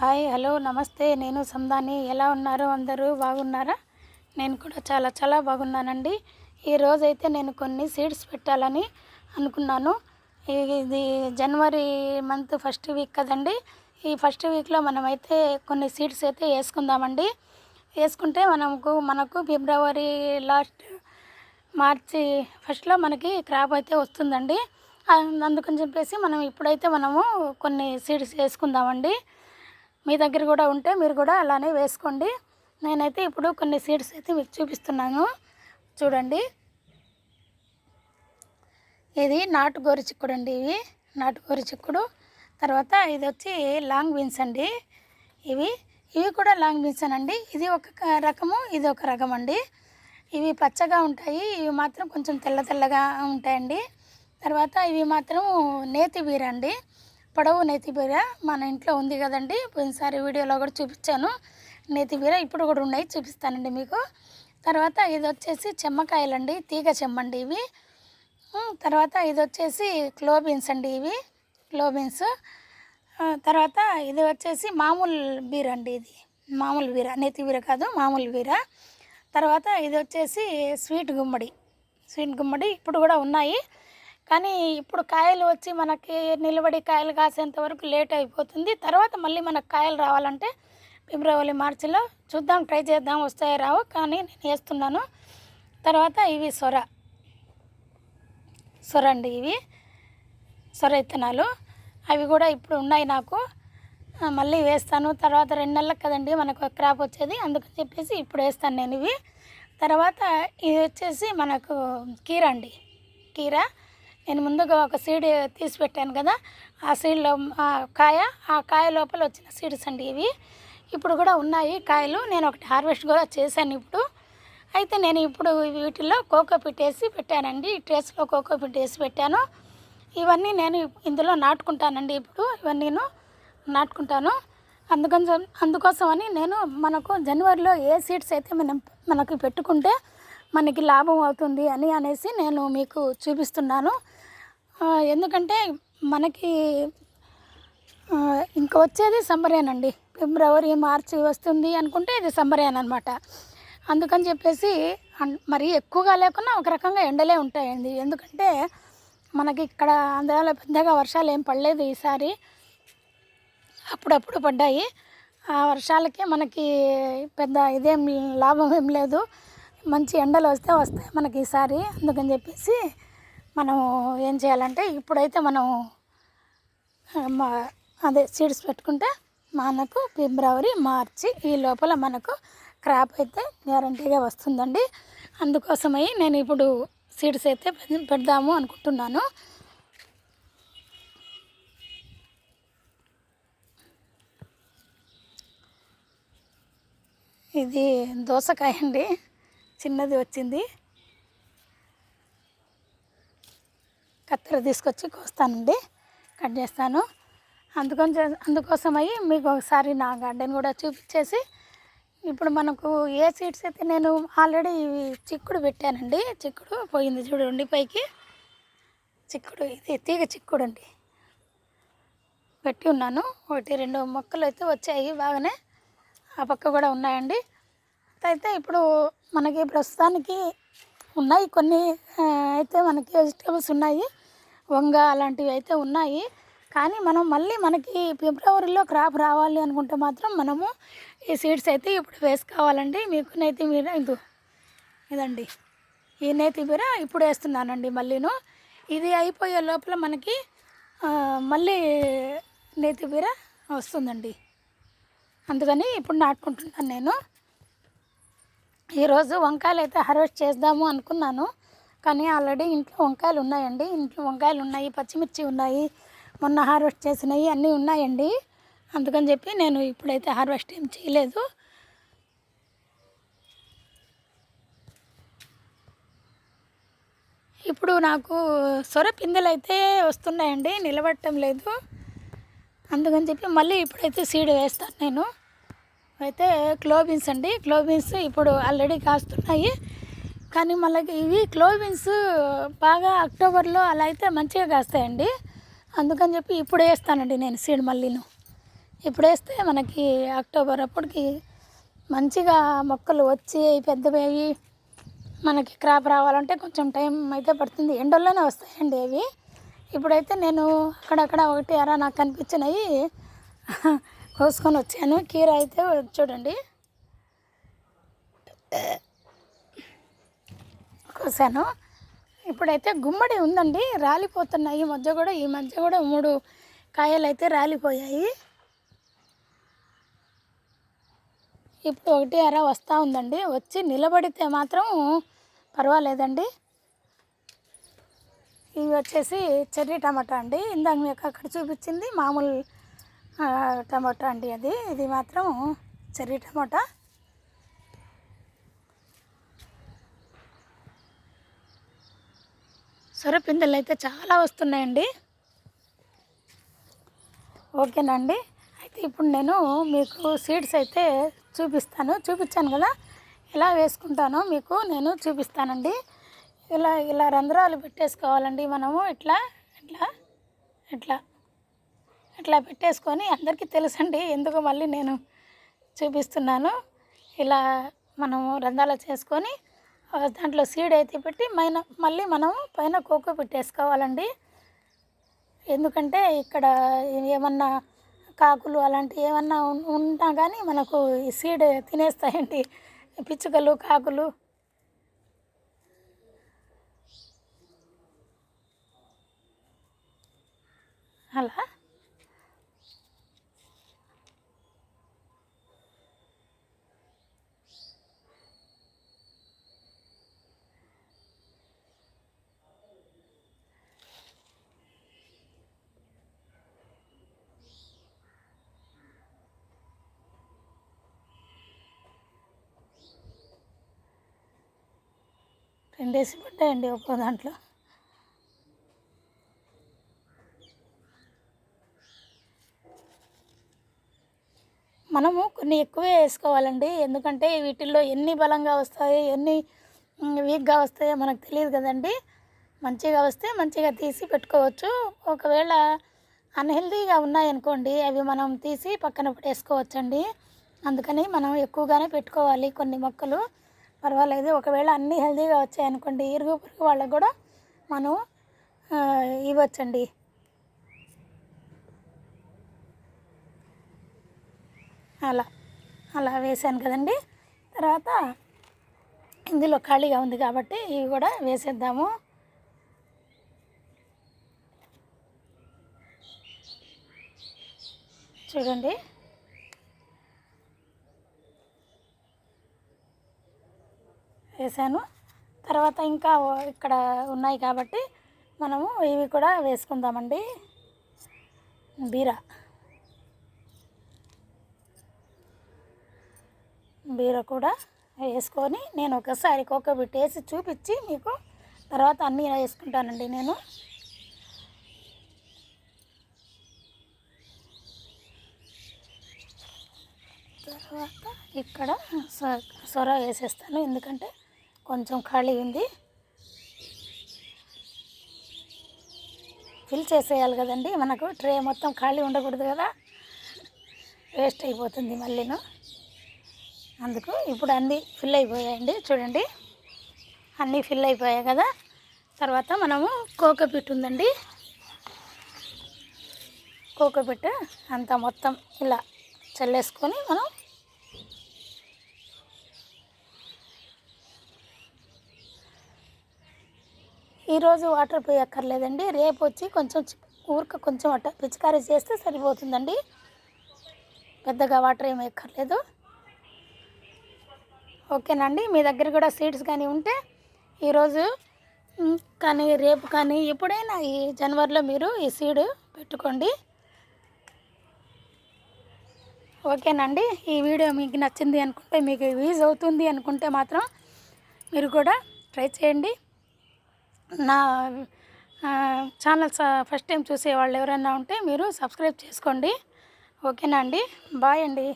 Hi hello నమస్తే. నేను సందాని. ఎలా ఉన్నారు అందరూ? బాగున్నారా? నేను కూడా చాలా చాలా బాగున్నానండి. ఈరోజైతే నేను కొన్ని సీడ్స్ పెట్టాలని అనుకున్నాను. ఇది జనవరి మంత్ ఫస్ట్ వీక్ కదండి. ఈ ఫస్ట్ వీక్లో మనమైతే కొన్ని సీడ్స్ అయితే వేసుకుందామండి. వేసుకుంటే మనకు ఫిబ్రవరి లాస్ట్ మార్చి ఫస్ట్లో మనకి క్రాప్ అయితే వస్తుందండి. అందుకని చెప్పేసి మనము కొన్ని సీడ్స్ వేసుకుందామండి. మీ దగ్గర కూడా ఉంటే మీరు కూడా అలానే వేసుకోండి. నేనైతే ఇప్పుడు కొన్ని సీడ్స్ అయితే మీకు చూపిస్తున్నాను, చూడండి. ఇది నాటు గోరుచిక్కుడు అండి. నాటు గోరుచిక్కుడు. తర్వాత ఇది వచ్చి లాంగ్ బీన్స్ అండి. ఇవి కూడా లాంగ్ బీన్స్ అండి. ఇది ఒక రకము, ఇది ఒక రకం అండి. ఇవి పచ్చగా ఉంటాయి, ఇవి మాత్రం కొంచెం తెల్ల తెల్లగా ఉంటాయండి. తర్వాత ఇవి మాత్రం నేతి బీర అండి, పొడవు నేతి బీర. మన ఇంట్లో ఉంది కదండి, పోయినసారి వీడియోలో కూడా చూపించాను నేతి బీర. ఇప్పుడు కూడా ఉన్నాయి, చూపిస్తానండి మీకు. తర్వాత ఇది వచ్చేసి చెమ్మకాయలండి, తీగ చెమ్మండి ఇవి. తర్వాత ఇది వచ్చేసి క్లోబీన్స్ అండి, ఇవి క్లోబీన్స్. తర్వాత ఇది వచ్చేసి మామూలు బీర అండి, ఇది మామూలు బీర, నేతి బీర కాదు, మామూలు బీర. తర్వాత ఇది వచ్చేసి స్వీట్ గుమ్మడి ఇప్పుడు కూడా ఉన్నాయి. కానీ ఇప్పుడు కాయలు వచ్చి మనకి నిలబడి కాయలు కాసేంత వరకు లేట్ అయిపోతుంది. తర్వాత మళ్ళీ మనకు కాయలు రావాలంటే ఫిబ్రవరి మార్చిలో చూద్దాం, ట్రై చేద్దాం, వస్తాయో రావు, కానీ నేను వేస్తున్నాను. తర్వాత ఇవి సొర అండి, ఇవి సొర విత్తనాలు. అవి కూడా ఇప్పుడు ఉన్నాయి నాకు, మళ్ళీ వేస్తాను. తర్వాత 2 నెలలకు కదండి మనకు క్రాప్ వచ్చేది, అందుకని చెప్పేసి ఇప్పుడు వేస్తాను నేను ఇవి. తర్వాత ఇది వచ్చేసి మనకు కీర అండి. నేను ముందుగా ఒక సీడ్ తీసి పెట్టాను కదా, ఆ సీడ్లో ఆ కాయ లోపల వచ్చిన సీడ్స్ అండి ఇవి. ఇప్పుడు కూడా ఉన్నాయి కాయలు. నేను ఒకటి హార్వెస్ట్ కూడా చేశాను ఇప్పుడు. అయితే నేను ఇప్పుడు వీటిల్లో కోకోపీట్ వేసి పెట్టానండి. ఈ ట్రేస్లో కోకోపీట్ వేసి పెట్టాను. ఇవన్నీ నేను ఇందులో నాటుకుంటానండి. ఇప్పుడు ఇవన్నీ నాటుకుంటాను. అందుకోసమని నేను మనకు జనవరిలో ఏ సీడ్స్ అయితే మనకి పెట్టుకుంటే మనకి లాభం అవుతుంది అనేసి నేను మీకు చూపిస్తున్నాను. ఎందుకంటే మనకి ఇంకా వచ్చేది సమ్మరేనండి. ఫిబ్రవరి మార్చి వస్తుంది అనుకుంటే ఇది సమ్మరేన్ అనమాట. అందుకని చెప్పేసి మరి ఎక్కువగా లేకున్నా ఒక రకంగా ఎండలే ఉంటాయండి. ఎందుకంటే మనకి ఇక్కడ ఆంధ్రాలో పెద్దగా వర్షాలు ఏం పడలేదు ఈసారి, అప్పుడప్పుడు పడ్డాయి. ఆ వర్షాలకే మనకి పెద్ద ఇదేం లాభం ఏం లేదు. మంచి ఎండలు వస్తాయి మనకి ఈసారి. అందుకని చెప్పేసి మనం ఏం చేయాలంటే ఇప్పుడైతే మనం సీడ్స్ పెట్టుకుంటే మనకు ఫిబ్రవరి మార్చి ఈ లోపల మనకు క్రాప్ అయితే గ్యారంటీగా వస్తుందండి. అందుకోసమై నేను ఇప్పుడు సీడ్స్ అయితే పెడదాము అనుకుంటున్నాను. ఇది దోసకాయ అండి, చిన్నది వచ్చింది. కత్తెర తీసుకొచ్చి కోస్తానండి, కట్ చేస్తాను. అందుకోసమై మీకు ఒకసారి నా గార్డెన్ కూడా చూపించేసి, ఇప్పుడు మనకు ఏ సీడ్స్ అయితే నేను ఆల్రెడీ చిక్కుడు పెట్టానండి. చిక్కుడు పోయింది చూడండి పైకి. ఇది తీగ చిక్కుడు అండి, పెట్టి ఉన్నాను. 1-2 మొక్కలు అయితే వచ్చాయి బాగానే, ఆ పక్క కూడా ఉన్నాయండి. అయితే ఇప్పుడు మనకి ప్రస్తుతానికి ఉన్నాయి కొన్ని అయితే మనకి వెజిటేబుల్స్ ఉన్నాయి, వంగ అలాంటివి అయితే ఉన్నాయి. కానీ మనకి ఫిబ్రవరిలో క్రాప్ రావాలి అనుకుంటే మాత్రం మనము ఈ సీడ్స్ అయితే ఇప్పుడు వేసుకోవాలండి. మీకు నేతి బీర ఇదండి, ఈ నేతి బీర ఇప్పుడు వేస్తున్నానండి. మళ్ళీను ఇది అయిపోయే లోపల మనకి మళ్ళీ నేతి బీర వస్తుందండి. అందుకని ఇప్పుడు నాటుకుంటున్నాను నేను. ఈరోజు వంకాయలు అయితే హార్వెస్ట్ చేద్దాము అనుకున్నాను, కానీ ఆల్రెడీ ఇంట్లో వంకాయలు ఉన్నాయండి. పచ్చిమిర్చి ఉన్నాయి, మొన్న హార్వెస్ట్ చేసినవి అన్నీ ఉన్నాయండి. అందుకని చెప్పి నేను ఇప్పుడైతే హార్వెస్ట్ ఏం చేయలేదు. ఇప్పుడు నాకు సొర పిందెలు అయితే వస్తున్నాయండి, నిలబడటం లేదు. అందుకని చెప్పి మళ్ళీ ఇప్పుడైతే సీడ్ వేస్తాను నేను. అయితే క్లోబీన్స్ అండి, క్లోబీన్స్ ఇప్పుడు ఆల్రెడీ కాస్తున్నాయి. కానీ మళ్ళీ ఇవి క్లోబీన్స్ బాగా అక్టోబర్లో అలా అయితే మంచిగా కాస్తాయండి. అందుకని చెప్పి ఇప్పుడు వేస్తానండి నేను సీడ్. మళ్ళీను ఇప్పుడు వేస్తే మనకి అక్టోబర్ అప్పటికి మంచిగా మొక్కలు వచ్చి పెద్దవి మనకి క్రాప్ రావాలంటే కొంచెం టైం అయితే పడుతుంది. ఎండల్లోనే వస్తాయండి అవి. ఇప్పుడైతే నేను అక్కడక్కడ ఒకటి అరా నాకు కనిపించినవి కోసుకొని వచ్చాను. కీర అయితే చూడండి కోసాను. ఇప్పుడైతే గుమ్మడి ఉందండి, రాలిపోతున్నాయి. ఈ మధ్య కూడా 3 కాయలు అయితే రాలిపోయాయి. ఇప్పుడు ఒకటి అర వస్తూ ఉందండి. వచ్చి నిలబడితే మాత్రం పర్వాలేదండి. ఇవి వచ్చేసి చెర్రీ టమాటా అండి. ఇందాక మీకు అక్కడ చూపించింది మామూలు టమాటా అండి. ఇది మాత్రం చెర్రీ టమాటా. సొరపిందెలు అయితే చాలా వస్తున్నాయండి. ఓకేనండి. అయితే ఇప్పుడు నేను మీకు సీడ్స్ అయితే చూపించాను కదా, ఎలా వేసుకుంటానో మీకు నేను చూపిస్తానండి. ఇలా రంధ్రాలు పెట్టేసుకోవాలండి మనము. ఇట్లా ఇట్లా ఇట్లా ఇట్లా పెట్టేసుకొని, అందరికీ తెలుసండి ఎందుకు మళ్ళీ నేను చూపిస్తున్నాను. ఇలా మనము రంధ్రాలు చేసుకొని దాంట్లో సీడ్ అయితే పెట్టి మళ్ళీ మనము పైన కోకో పెట్టేసుకోవాలండి. ఎందుకంటే ఇక్కడ ఏమన్నా కాకులు అలాంటివి ఏమన్నా ఉన్నా కానీ మనకు ఈ సీడ్ తినేస్తాయండి, పిచ్చుకలు కాకులు. అలా రెండేసి పడ్డాయండి ఒక్కో దాంట్లో. మనము కొన్ని ఎక్కువే వేసుకోవాలండి. ఎందుకంటే వీటిల్లో ఎన్ని బలంగా వస్తాయి, ఎన్ని వీక్గా వస్తాయో మనకు తెలియదు కదండి. మంచిగా వస్తే మంచిగా తీసి పెట్టుకోవచ్చు. ఒకవేళ అన్హెల్దీగా ఉన్నాయనుకోండి, అవి మనం తీసి పక్కన పెట్టేసుకోవచ్చండి. అందుకని మనం ఎక్కువగానే పెట్టుకోవాలి కొన్ని మొక్కలు. పర్వాలేదు. ఒకవేళ అన్నీ హెల్దీగా వచ్చాయనుకోండి, ఇరుగు పొరుగు వాళ్ళకు కూడా మనం ఇవ్వచ్చండి. అలా వేసాను కదండి. తర్వాత ఇందులో ఖాళీగా ఉంది కాబట్టి ఇవి కూడా వేసేద్దాము. చూడండి, వేసాను. తర్వాత ఇంకా ఇక్కడ ఉన్నాయి కాబట్టి మనము ఇవి కూడా వేసుకుందామండి. బీర కూడా వేసుకొని నేను ఒకసారి కోకోబిట్ వేసి చూపించి మీకు తర్వాత అన్నీ వేసుకుంటానండి నేను. తర్వాత ఇక్కడ సొర వేసేస్తాను, ఎందుకంటే కొంచెం ఖాళీ ఉంది. ఫిల్ చేసేయాలి కదండి, మనకు ట్రే మొత్తం ఖాళీ ఉండకూడదు కదా, వేస్ట్ అయిపోతుంది మళ్ళీను. అందుకు ఇప్పుడు అన్నీ ఫిల్ అయిపోయాయండి. చూడండి, అన్నీ ఫిల్ అయిపోయాయి కదా. తర్వాత మనము కోకోపిట్ ఉందండి, కోకోపిట్ అంతా మొత్తం ఇలా చల్లేసుకొని మనం ఈరోజు వాటర్ పోయక్కర్లేదండి. రేపు వచ్చి కొంచెం అట్ట పిచికారీ చేస్తే సరిపోతుందండి. పెద్దగా వాటర్ ఏమి ఎక్కర్లేదు. ఓకేనండి. మీ దగ్గర కూడా సీడ్స్ కానీ ఉంటే ఈరోజు కానీ రేపు కానీ ఎప్పుడైనా ఈ జనవరిలో మీరు ఈ సీడ్ పెట్టుకోండి. ఓకేనండి. ఈ వీడియో మీకు నచ్చింది అనుకుంటే, మీకు యూజ్ అవుతుంది అనుకుంటే మాత్రం మీరు కూడా ట్రై చేయండి. నా ఛానల్ ఫస్ట్ టైం చూసే వాళ్ళు ఎవరైనా ఉంటే మీరు సబ్స్క్రైబ్ చేసుకోండి. ఓకేనా అండి. బాయ్ అండి.